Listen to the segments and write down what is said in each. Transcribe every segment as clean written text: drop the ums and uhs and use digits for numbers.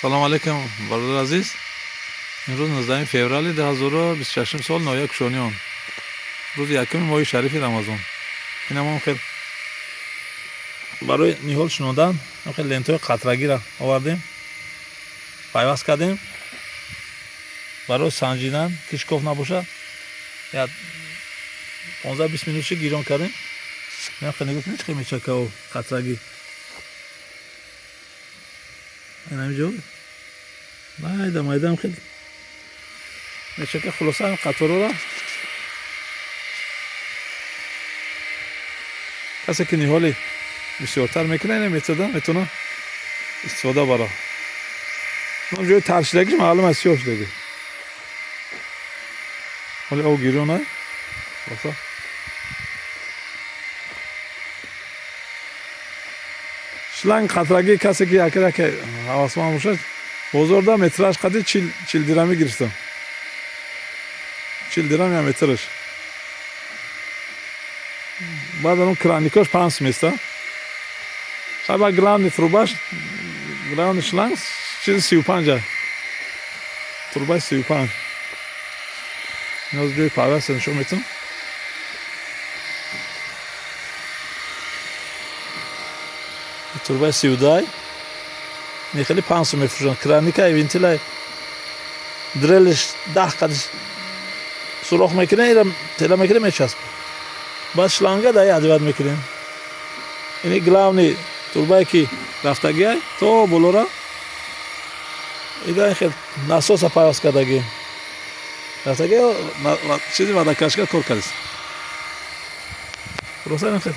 سلام علیکم برادر عزیز. امروز 19 فوریه 2026 سال نویا کشانیان، روز یکم ماه شریف رمضان. این هم خیلی برای نیهال شنودن خیلی لنتای قطرگی را آوردیم، پیوست کردیم برای سنجیدن که شکاف نباشه. یا 15-20 minut گیران کردیم. این خیلی نگاه کنید خیلی میچکه و قطرگی این همینجا مایده هم خیلی میچکه. خلاصه هم قطره را کسی که نیحالی بسیارتر میکنه این میتونه استفاده برا. اون جای ترشیدگیش معلوم است چی شده، ولی او گیرونه بسا شلنگ قطرگی. کسی که یکی که حواسمان باشه بازار مترش قدر 40 درمی گرفتم. 40 درم یا مترش. بعد اون کرانیکاش 5 میسته. خب گراند تروباش گراند شلنگ چیز 35 تروباش 35. نیاز جوی پاوست نشون میتونم. تروباش 32 خیلی 5 میفروشن. کرانیکا وینتیلای درلش 10 قدش سوراخ میکنه، ایرم تلا میکنه میچسبه. بعد شلنگه دایی عدوات میکنیم. اینی گلاونی توربایی که رفتگی های تو بلورا ایده خیلی نسوس پایاس کردگی رفتگی چیزی ودکشگاه کار کردیست. خلاصه این خیلی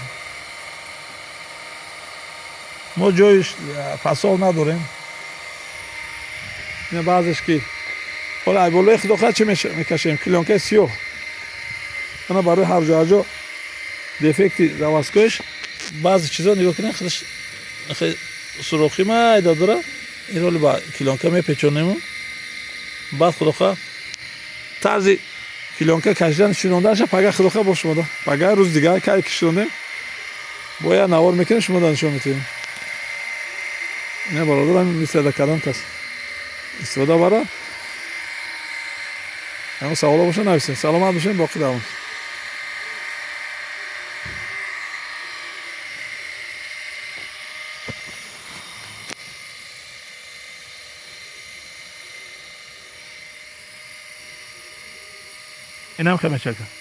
ما جایش فصال نداریم. این بعضش که حالا ایبالوی خداخت چی میکشیم؟ کلونکه 30 انا برای هر جا دفکتی رواسکوش بعضی چیزا نگاه کنید خیلی سوراخی مایده داره. این رو با کلونکه میپیچونیم. بعد خداخت طرز کلونکه کشیدن شنوندنش پگه خداخت با شما ده پگه روز دیگه که کشیدیم باید نوار میکنه شما دانشون میتونیم. نه برادر هم استفاده کردن کس استفاده برای اما سوالا باشه نویسین. سلامت باشین. باقی دوام. این هم خیلی چکه.